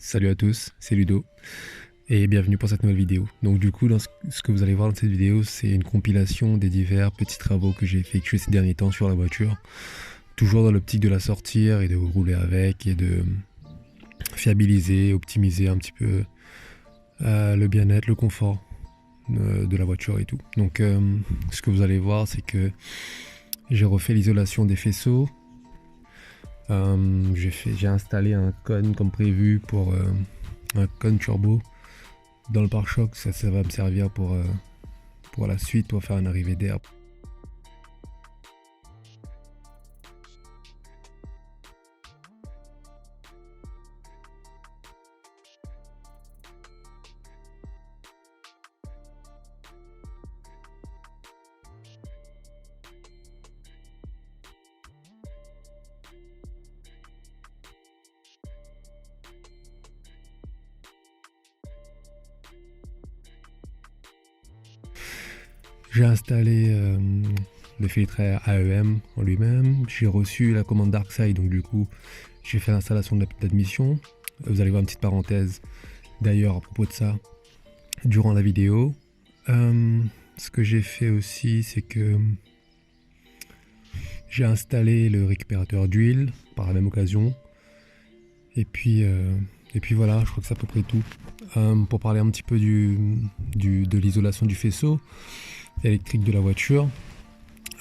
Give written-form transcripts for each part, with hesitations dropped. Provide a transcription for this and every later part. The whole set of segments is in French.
Salut à tous, c'est Ludo et bienvenue pour cette nouvelle vidéo. Donc du coup, ce que vous allez voir dans cette vidéo, c'est une compilation des divers petits travaux que j'ai effectués ces derniers temps sur la voiture. Toujours dans l'optique de la sortir et de rouler avec et de fiabiliser, optimiser un petit peu le bien-être, le confort de la voiture et tout. Donc ce que vous allez voir, c'est que j'ai refait l'isolation des faisceaux. J'ai installé un cône comme prévu pour un cône turbo dans le pare-choc. Ça va me servir pour la suite, pour faire une arrivée d'air. J'ai installé le filtre AEM en lui-même. J'ai reçu la commande DarkSide, donc du coup, j'ai fait l'installation de la petite admission. Vous allez voir une petite parenthèse d'ailleurs à propos de ça durant la vidéo. Ce que j'ai fait aussi, c'est que j'ai installé le récupérateur d'huile par la même occasion. Et puis voilà, je crois que c'est à peu près tout. Pour parler un petit peu de l'isolation du faisceau électrique de la voiture.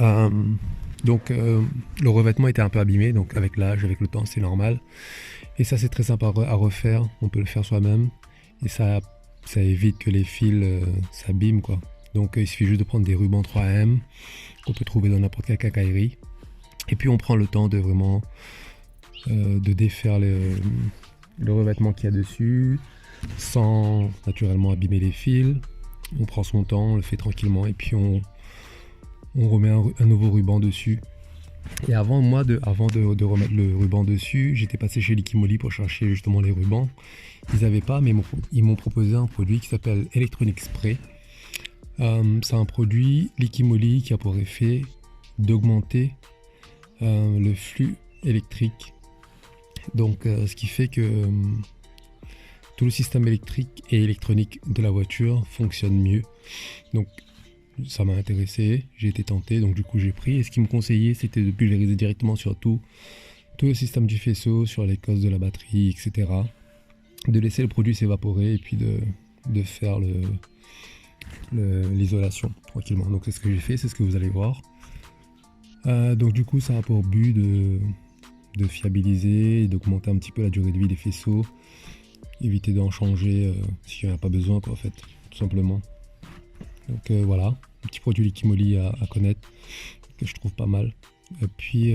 Le revêtement était un peu abîmé, donc avec l'âge, avec le temps, c'est normal. Et ça, c'est très sympa à refaire. On peut le faire soi-même. Et ça évite que les fils s'abîment, quoi. Donc il suffit juste de prendre des rubans 3M qu'on peut trouver dans n'importe quelle quincaillerie. Et puis on prend le temps de vraiment de défaire le revêtement qu'il y a dessus, sans naturellement abîmer les fils. On prend son temps, on le fait tranquillement et puis on remet un nouveau ruban dessus. Et avant de remettre le ruban dessus, j'étais passé chez Liquimoly pour chercher justement les rubans. Ils n'avaient pas, mais ils m'ont proposé un produit qui s'appelle Electronic Spray. C'est un produit Liquimoly qui a pour effet d'augmenter le flux électrique. Donc ce qui fait que tout le système électrique et électronique de la voiture fonctionne mieux. Donc ça m'a intéressé, j'ai été tenté, donc du coup j'ai pris. Et ce qu'il me conseillait, c'était de pulvériser directement sur tout le système du faisceau, sur les cosses de la batterie, etc. De laisser le produit s'évaporer et puis de faire l'isolation tranquillement. Donc c'est ce que j'ai fait, c'est ce que vous allez voir. Donc du coup ça a pour but de fiabiliser et d'augmenter un petit peu la durée de vie des faisceaux, éviter d'en changer s'il n'y en a pas besoin, quoi, en fait, tout simplement. Donc voilà, un petit produit Liquimoly à connaître que je trouve pas mal. Et puis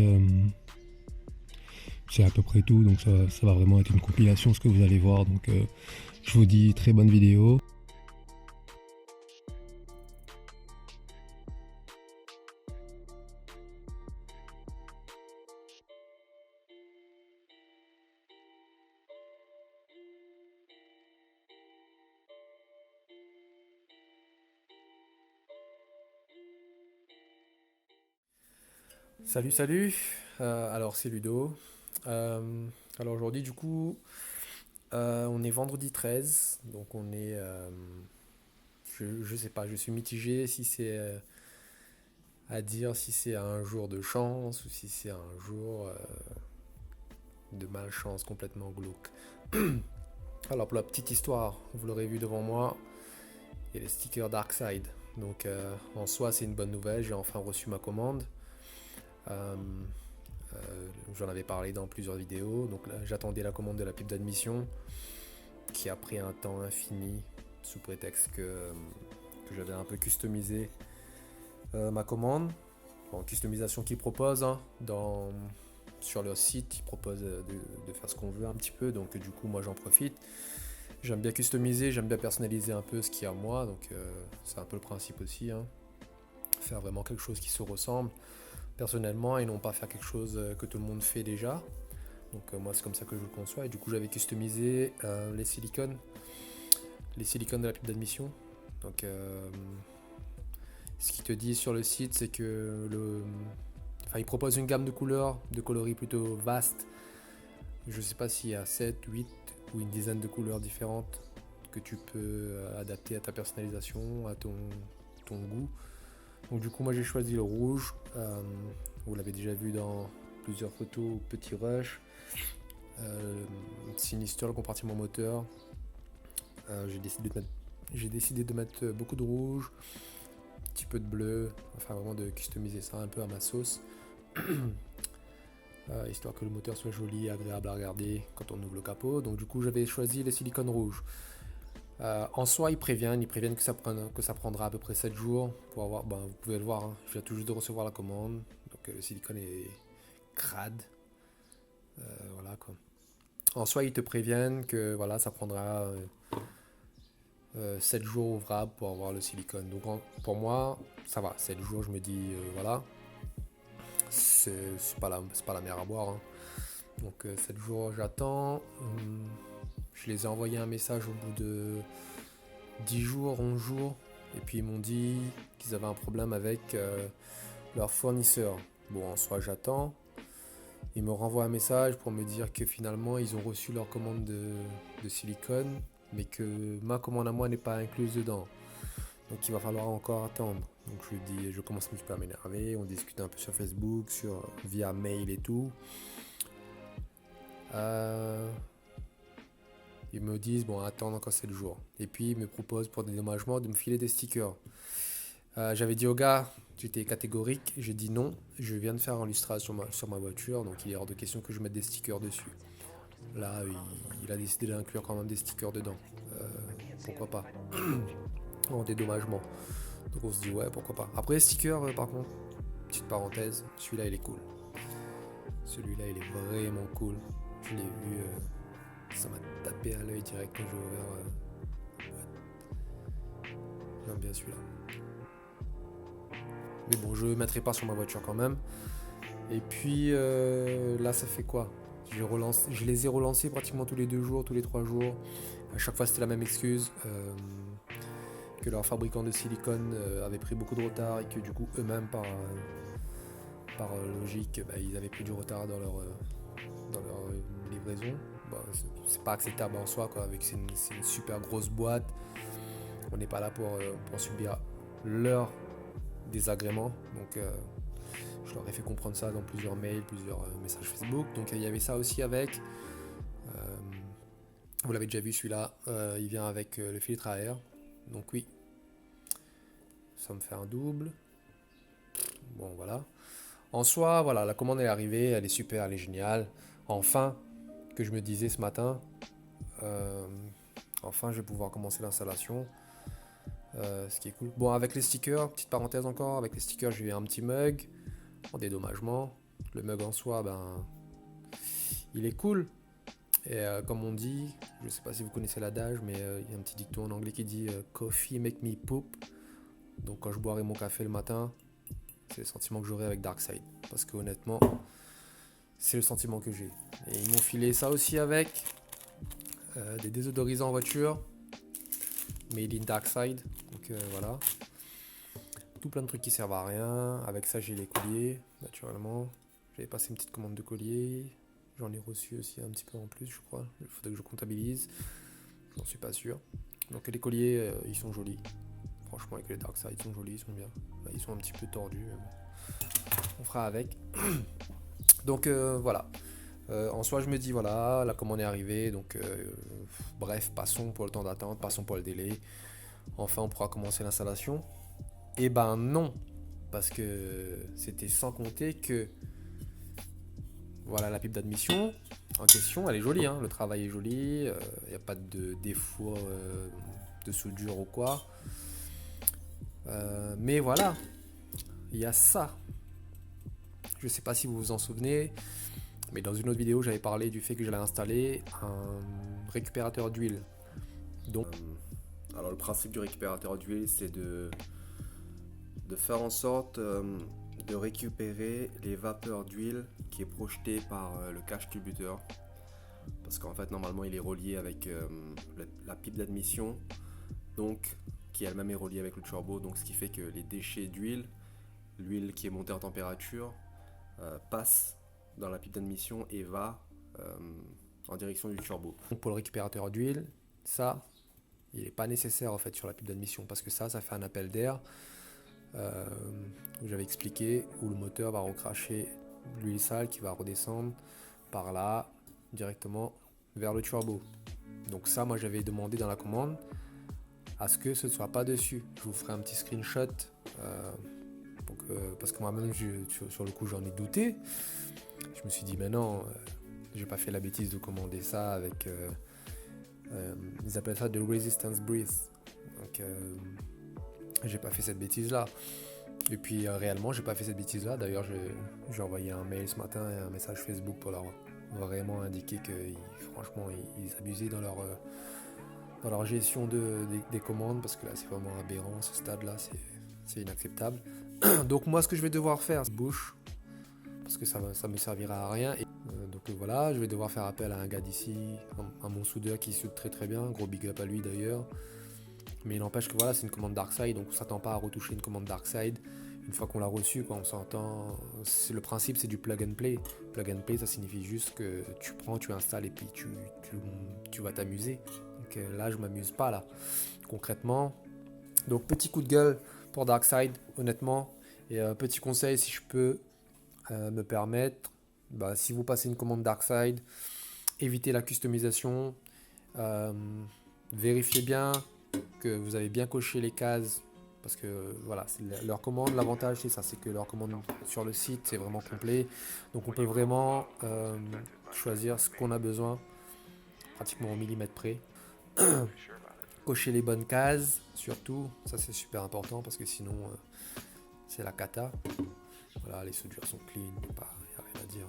c'est à peu près tout, donc ça va vraiment être une compilation ce que vous allez voir. Donc je vous dis très bonne vidéo. Salut, alors c'est Ludo. Alors aujourd'hui du coup on est vendredi 13, donc je sais pas, je suis mitigé si c'est à dire si c'est un jour de chance ou si c'est un jour de malchance complètement glauque. Alors pour la petite histoire, vous l'aurez vu devant moi, il y a les stickers Darkside. Donc en soi c'est une bonne nouvelle, j'ai enfin reçu ma commande. Euh, J'en avais parlé dans plusieurs vidéos. Donc là, j'attendais la commande de la pipe d'admission qui a pris un temps infini sous prétexte que j'avais un peu customisé ma commande. Bon, customisation qu'ils proposent sur leur site, ils proposent de faire ce qu'on veut un petit peu. Donc du coup, moi j'en profite. J'aime bien customiser, j'aime bien personnaliser un peu ce qu'il y a à moi. Donc c'est un peu le principe aussi, hein. Faire vraiment quelque chose qui se ressemble personnellement et non pas faire quelque chose que tout le monde fait déjà. Donc moi c'est comme ça que je le conçois et du coup j'avais customisé les silicones de la pipe d'admission. Donc ce qu'il te dit sur le site c'est que il propose une gamme de couleurs, de coloris plutôt vaste. Je sais pas s'il y a 7, 8 ou une dizaine de couleurs différentes que tu peux adapter à ta personnalisation, à ton goût. Donc du coup moi j'ai choisi le rouge, vous l'avez déjà vu dans plusieurs photos, Petit Rush, Sinister, le compartiment moteur. J'ai décidé de mettre beaucoup de rouge, un petit peu de bleu, enfin vraiment de customiser ça un peu à ma sauce. Histoire que le moteur soit joli, agréable à regarder quand on ouvre le capot. Donc du coup j'avais choisi le silicone rouge. En soi ils préviennent que ça prendra à peu près 7 jours pour avoir, vous pouvez le voir, hein, je viens tout juste de recevoir la commande. Donc le silicone est crade. Voilà quoi. En soi ils te préviennent que voilà ça prendra 7 jours ouvrables pour avoir le silicone. Donc pour moi ça va, 7 jours je me dis voilà. C'est pas la mer à boire, hein. Donc 7 jours j'attends. Je les ai envoyé un message au bout de 10 jours, 11 jours. Et puis ils m'ont dit qu'ils avaient un problème avec leur fournisseur. Bon, en soi j'attends. Ils me renvoient un message pour me dire que finalement ils ont reçu leur commande de silicone, mais que ma commande à moi n'est pas incluse dedans. Donc il va falloir encore attendre. Donc je commence un petit peu à m'énerver. On discute un peu sur Facebook, via mail et tout. Ils me disent attendre encore 7 jours. Et puis ils me proposent pour dédommagement de me filer des stickers. J'avais dit au gars, j'étais catégorique, j'ai dit non. Je viens de faire un lustration sur ma voiture, donc il est hors de question que je mette des stickers dessus. Là, il a décidé d'inclure quand même des stickers dedans. Pourquoi pas. En dédommagement. Donc on se dit ouais, pourquoi pas. Après sticker par contre, petite parenthèse, celui-là il est cool. Celui-là il est vraiment cool. Je l'ai vu, ça m'a tapé à l'œil direct quand j'ai ouvert. J'aime bien celui-là. Mais bon, je ne le mettrai pas sur ma voiture quand même. Et puis là ça fait quoi ? Je les ai relancés pratiquement tous les 2 jours, tous les 3 jours. À chaque fois c'était la même excuse. Que leur fabricant de silicone avait pris beaucoup de retard et que du coup eux-mêmes par logique ils avaient pris du retard dans leur livraison. C'est pas acceptable en soi quoi, avec c'est une super grosse boîte. On n'est pas là pour subir leur désagrément. Donc je leur ai fait comprendre ça dans plusieurs mails, plusieurs messages Facebook. Donc il y avait ça aussi avec. Vous l'avez déjà vu celui-là, il vient avec le filtre à air. Donc oui, ça me fait un double. Bon voilà. En soi, voilà, la commande est arrivée, elle est super, elle est géniale. Enfin, que je me disais ce matin, enfin je vais pouvoir commencer l'installation. Ce qui est cool. Bon, avec les stickers, petite parenthèse encore, avec les stickers j'ai eu un petit mug en dédommagement. Le mug en soi, il est cool. Et comme on dit, je sais pas si vous connaissez l'adage, mais il y a un petit dicton en anglais qui dit Coffee make me poop. Donc quand je boirai mon café le matin, c'est le sentiment que j'aurai avec Darkseid. Parce que honnêtement, c'est le sentiment que j'ai. Et ils m'ont filé ça aussi avec des désodorisants en voiture, made in Darkseid. Donc voilà. Tout plein de trucs qui servent à rien. Avec ça j'ai les colliers, naturellement. J'avais passé une petite commande de collier. J'en ai reçu aussi un petit peu en plus, je crois. Il faudrait que je comptabilise. J'en suis pas sûr. Donc les colliers, ils sont jolis. Franchement, avec les Darkseid, ils sont jolis, ils sont bien. Là, ils sont un petit peu tordus. On fera avec. Donc voilà. En soi, je me dis, voilà, la commande est arrivée. Donc bref, passons pour le temps d'attente, passons pour le délai. Enfin, on pourra commencer l'installation. Et non. Parce que c'était sans compter que voilà la pipe d'admission en question, elle est jolie, hein, le travail est joli, il n'y a pas de défaut de soudure ou quoi. Mais voilà, il y a ça. Je sais pas si vous vous en souvenez, mais dans une autre vidéo, j'avais parlé du fait que j'allais installer un récupérateur d'huile. Donc, alors le principe du récupérateur d'huile, c'est de faire en sorte de récupérer les vapeurs d'huile qui est projetée par le cache-culbuteur, parce qu'en fait normalement il est relié avec la pipe d'admission, donc qui elle-même est reliée avec le turbo, donc ce qui fait que les déchets d'huile, l'huile qui est montée en température, passe dans la pipe d'admission et va en direction du turbo. Donc pour le récupérateur d'huile, ça, il n'est pas nécessaire en fait sur la pile d'admission parce que ça fait un appel d'air où j'avais expliqué où le moteur va recracher l'huile sale qui va redescendre par là directement vers le turbo. Donc ça, moi j'avais demandé dans la commande à ce que ce ne soit pas dessus. Je vous ferai un petit screenshot parce que moi-même sur le coup j'en ai douté. Je me suis dit mais non, j'ai pas fait la bêtise de commander ça avec ils appellent ça de resistance breeze. Donc j'ai pas fait cette bêtise là. Et puis réellement j'ai pas fait cette bêtise là. D'ailleurs j'ai envoyé un mail ce matin et un message Facebook pour leur vraiment indiquer que franchement ils abusaient dans leur gestion des commandes parce que là c'est vraiment aberrant ce stade là, c'est inacceptable. Donc moi ce que je vais devoir faire c'est bouche parce que ça me servira à rien. Et, donc voilà, je vais devoir faire appel à un gars d'ici, à mon soudeur qui soude très très bien, gros big up à lui d'ailleurs. Mais il n'empêche que voilà, c'est une commande Darkside, donc on ne s'attend pas à retoucher une commande Darkside. Une fois qu'on l'a reçue, on s'entend. Le principe c'est du plug and play. Plug and play, ça signifie juste que tu prends, tu installes et puis tu vas t'amuser. Donc là, je m'amuse pas là, concrètement. Donc petit coup de gueule pour Darkside, honnêtement. Et petit conseil si je peux me permettre, si vous passez une commande Darkside, évitez la customisation, vérifiez bien que vous avez bien coché les cases parce que voilà, c'est leur commande, l'avantage c'est ça, c'est que leur commande sur le site c'est vraiment complet, donc on peut vraiment choisir ce qu'on a besoin pratiquement au millimètre près. Cocher les bonnes cases surtout, ça c'est super important parce que sinon c'est la cata. Voilà, les soudures sont clean, il n'y a rien à dire.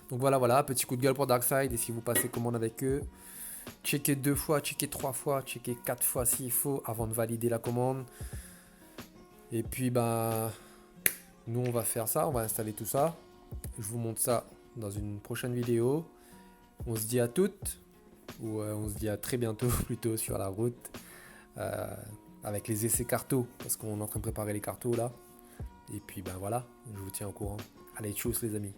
Donc voilà, petit coup de gueule pour Darkside. Et si vous passez commande avec eux, checkez 2 fois, checkez 3 fois, checkez 4 fois s'il faut avant de valider la commande. Et puis nous on va faire ça, on va installer tout ça. Je vous montre ça dans une prochaine vidéo. On se dit à toutes, ou on se dit à très bientôt plutôt sur la route. Avec les essais cartos, parce qu'on est en train de préparer les cartos là. Et puis voilà, je vous tiens au courant. Allez, tchuss les amis.